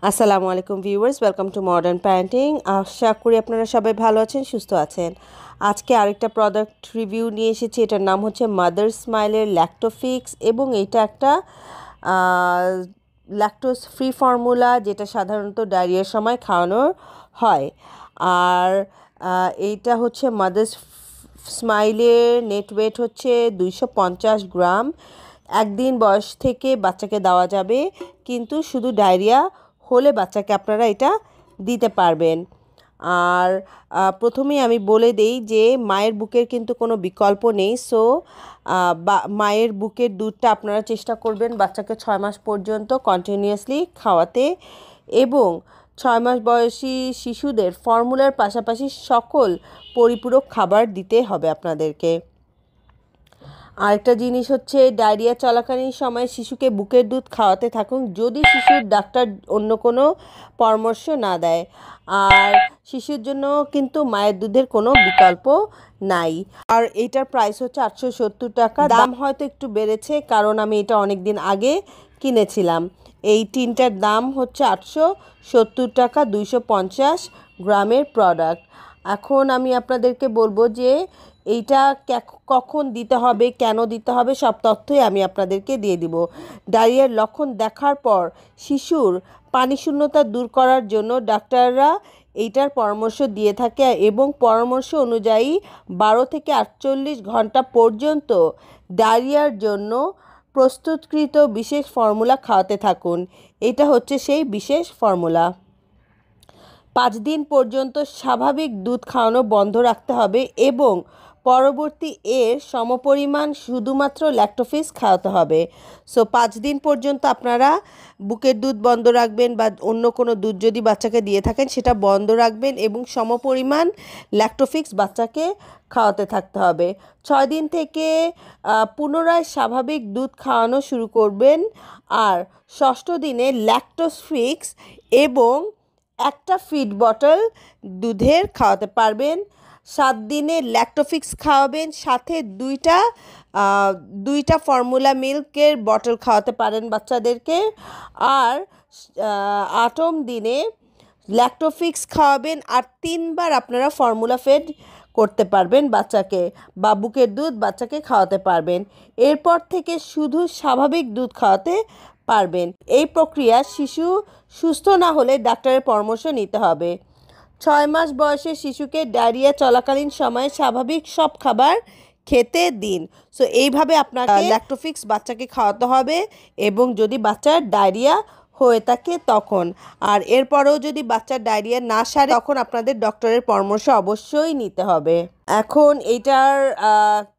আসসালামু আলাইকুম viewers, welcome to modern parenting. আশা করি আপনারা সবাই ভালো আছেন, সুস্থ আছেন। আজকে আরেকটা প্রোডাক্ট রিভিউ নিয়ে এসেছি। এটার নাম হচ্ছে মাদার স্মাইলের ল্যাক্টোফিক্স এবং এটা একটা ল্যাকটোজ ফ্রি ফর্মুলা, যেটা সাধারণত ডায়রিয়ার সময় খাওয়ানো হয়। আর এইটা হচ্ছে মাদার স্মাইলের নেট ওয়েট হচ্ছে 250 গ্রাম। একদিন বয়স থেকে বাচ্চাকে দেওয়া যাবে, কিন্তু শুধু ডায়রিয়া হলে বাচ্চাকে আপনারা এটা দিতে পারবেন। আর প্রথমেই আমি বলে দেই যে মায়ের বুকের কিন্তু কোনো বিকল্প নেই। সো মায়ের বুকের দুধটা আপনারা চেষ্টা করবেন বাচ্চাকে 6 মাস পর্যন্ত কন্টিনিউয়াসলি খাওয়াতে, এবং 6 মাস বয়সী শিশুদের ফর্মুলার পাশাপাশি সকল পরিপূরক খাবার দিতে হবে আপনাদেরকে। আরেকটা জিনিস হচ্ছে, ডায়রিয়া চলাকালীন সময় শিশুকে বুকের দুধ খাওয়াতে থাকুন যদি শিশুর ডাক্তার অন্য কোনো পরামর্শ না দেয়। আর শিশুর জন্য কিন্তু মায়ের দুধের কোনো বিকল্প নাই। আর এটার প্রাইস হচ্ছে 870 টাকা। দাম হয়তো একটু বেড়েছে, কারণ আমি এটা অনেক দিন আগে কিনেছিলাম। এই তিনটার দাম হচ্ছে 870 টাকা, 250 গ্রামের প্রোডাক্ট। এখন আমি আপনাদেরকে বলবো যে এইটা কখন দিতে হবে, কেন দিতে হবে, সব তথ্যই আমি আপনাদেরকে দিয়ে দিব। ডায়রিয়ার লক্ষণ দেখার পর শিশুর পানিশূন্যতা দূর করার জন্য ডাক্তাররা এইটার পরামর্শ দিয়ে থাকে, এবং পরামর্শ অনুযায়ী 12 থেকে 48 ঘন্টা পর্যন্ত ডায়রিয়ার জন্য প্রস্তুতকৃত বিশেষ ফর্মুলা খাওয়াতে থাকুন। এটা হচ্ছে সেই বিশেষ ফর্মুলা। 5 দিন পর্যন্ত স্বাভাবিক দুধ খাওয়ানো বন্ধ রাখতে হবে, এবং পরবর্তী এর সমপরিমাণ শুধুমাত্র ল্যাক্টোফিক্স খাওয়াতে হবে। সো 5 দিন পর্যন্ত আপনারা বুকের দুধ বন্ধ রাখবেন, বা অন্য কোনো দুধ যদি বাচ্চাকে দিয়ে থাকেন সেটা বন্ধ রাখবেন, এবং সমপরিমাণ ল্যাক্টোফিক্স বাচ্চাকে খাওয়াতে থাকতে হবে। 6 দিন থেকে পুনরায় স্বাভাবিক দুধ খাওয়ানো শুরু করবেন। আর 6ষ্ঠ দিনে ল্যাক্টোফিক্স এবং একটা ফিড বটল দুধের খাওয়াতে পারবেন। 7 দিনে ল্যাক্টোফিক্স খাওয়াবেন, সাথে দুইটা ফর্মুলা মিল্কের বটল খাওয়াতে পারেন বাচ্চাদেরকে। আর 8ম দিনে ল্যাক্টোফিক্স খাওয়াবেন, আর 3 বার আপনারা ফর্মুলা ফেড করতে পারবেন বাচ্চাকে, বা বুকের দুধ বাচ্চাকে খাওয়াতে পারবেন। এরপর থেকে শুধু স্বাভাবিক দুধ খাওয়াতে পারবেন। এই প্রক্রিয়া শিশু সুস্থ না হলে ডাক্তারের পরামর্শ নিতে হবে। 6 মাস বয়সের শিশুকে ডায়রিয়া চলাকালীন সময়ে স্বাভাবিক সব খাবার খেতে দিন। সো এইভাবে আপনাকে ল্যাক্টোফিক্স বাচ্চাকে খাওয়াতে হবে, এবং যদি বাচ্চার ডায়রিয়া হয়ে থাকে তখন। আর এরপরেও যদি বাচ্চার ডায়রিয়া না সারে, তখন আপনাদের ডক্টরের পরামর্শ অবশ্যই নিতে হবে। এখন এইটার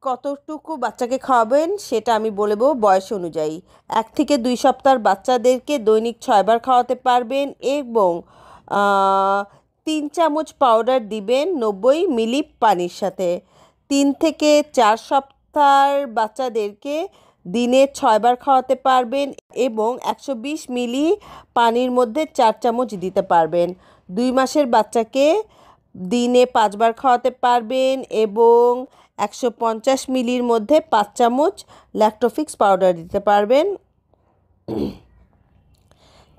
কতটুকু বাচ্চাকে খাওয়াবেন সেটা আমি বলবো বয়স অনুযায়ী। 1 থেকে 2 সপ্তাহের বাচ্চাদেরকে দৈনিক 6 বার খাওয়াতে পারবেন, এবং 3 চামচ পাউডার দিবেন 90 মিলি পানির সাথে। 3 থেকে 4 সপ্তাহের বাচ্চাদেরকে দিনে 6 বার খাওয়াতে পারবেন, এবং 120 মিলি পানির মধ্যে 4 চামচ দিতে পারবেন। 2 মাসের বাচ্চাকে দিনে 5 বার খাওয়াতে পারবেন, এবং 150 মিলির মধ্যে 5 চামচ ল্যাক্টোফিক্স পাউডার দিতে পারবেন।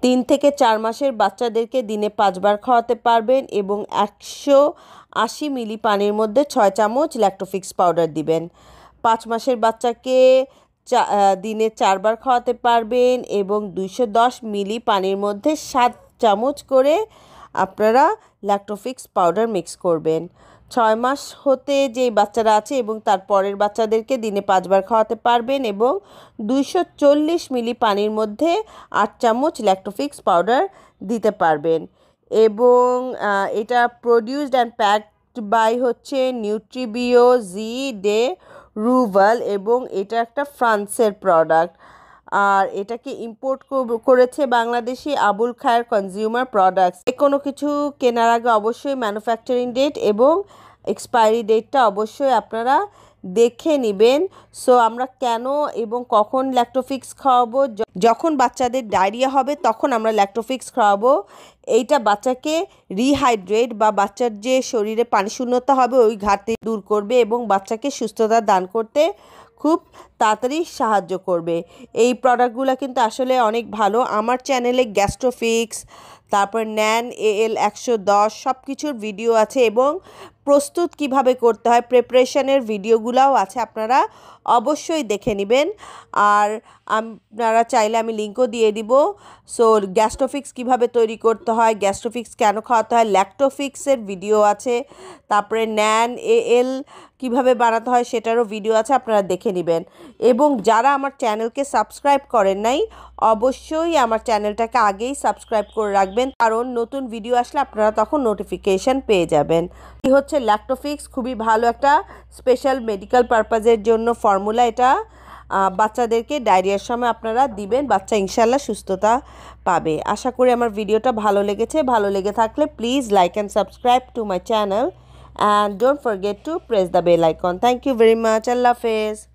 3 থেকে 4 মাসের বাচ্চাদেরকে দিনে 5 বার খাওয়াতে পারবেন, এবং 180 মিলি পানির মধ্যে 6 চামচ ল্যাক্টোফিক্স পাউডার দিবেন। 5 মাসের বাচ্চাকে দিনে 4 বার খাওয়াতে পারবেন, এবং 210 মিলি পানির মধ্যে 7 চামচ করে আপনারা ল্যাক্টোফিক্স পাউডার মিক্স করবেন। 6 মাস হতে যেই বাচ্চারা আছে এবং তার পরের বাচ্চাদেরকে দিনে 5 বার খাওয়াতে পারবেন, এবং 240 মিলি পানির মধ্যে 8 চামচ ল্যাক্টোফিক্স পাউডার দিতে পারবেন। এবং এটা প্রডিউসড অ্যান্ড প্যাকড বাই হচ্ছে নিউট্রিবিও জি ডে রুভাল, এবং এটা একটা ফ্রান্সের প্রোডাক্ট। আর এটাকে ইম্পোর্ট করেছে বাংলাদেশি আবুল খায়ের কনজিউমার প্রোডাক্টস। কোনো কিছু কেনার আগে অবশ্যই ম্যানুফ্যাকচারিং ডেট এবং এক্সপায়ারি ডেটটা অবশ্যই আপনারা দেখে নেবেন। সো আমরা কেন এবং কখন ল্যাক্টোফিক্স খাওয়াবো? যখন বাচ্চাদের ডায়রিয়া হবে তখন আমরা ল্যাক্টোফিক্স খাওয়াবো। এইটা বাচ্চাকে রিহাইড্রেট, বা বাচ্চার যে শরীরে পানিশূন্যতা হবে ওই ঘাটতি দূর করবে, এবং বাচ্চাকে সুস্থতা দান করতে খুব তাড়াতাড়ি সাহায্য করবে। এই প্রোডাক্টগুলো কিন্তু আসলে অনেক ভালো। আমার চ্যানেলে গ্যাস্ট্রোফিক্স, তারপর ন্যান AL110 সব কিছুর ভিডিও আছে এবং প্রস্তুত কিভাবে করতে হয় প্রিপারেশনের ভিডিওগুলোও আছে, আপনারা অবশ্যই দেখে নেবেন। আর আপনারা চাইলে আমি লিঙ্কও দিয়ে দিব। সো গ্যাস্ট্রোফিক্স কিভাবে তৈরি করতে হয়, গ্যাস্ট্রোফিক্স কেন খাওয়াতে হয়, ল্যাক্টোফিক্সের ভিডিও আছে, তারপরে ন্যান AL কিভাবে বানাতে হয় সেটারও ভিডিও আছে, আপনারা দেখে নেবেন। এবং যারা আমার চ্যানেলকে সাবস্ক্রাইব করেন নাই অবশ্যই আমার চ্যানেলটাকে আগেই সাবস্ক্রাইব করে রাখবেন, কারণ নতুন ভিডিও আসলে আপনারা তখন নোটিফিকেশন পেয়ে যাবেন। এই হচ্ছে ল্যাক্টোফিক্স, খুবই ভালো একটা স্পেশাল মেডিকেল পারপাজের জন্য ফর্মুলা। এটা বাচ্চাদেরকে ডায়রিয়ার সময় আপনারা দিবেন, বাচ্চা ইনশাল্লাহ সুস্থতা পাবে। আশা করি আমার ভিডিওটা ভালো লেগেছে। ভালো লেগে থাকলে please like and subscribe to my channel and don't forget to press the bell icon. Thank you very much. Allah Hafiz.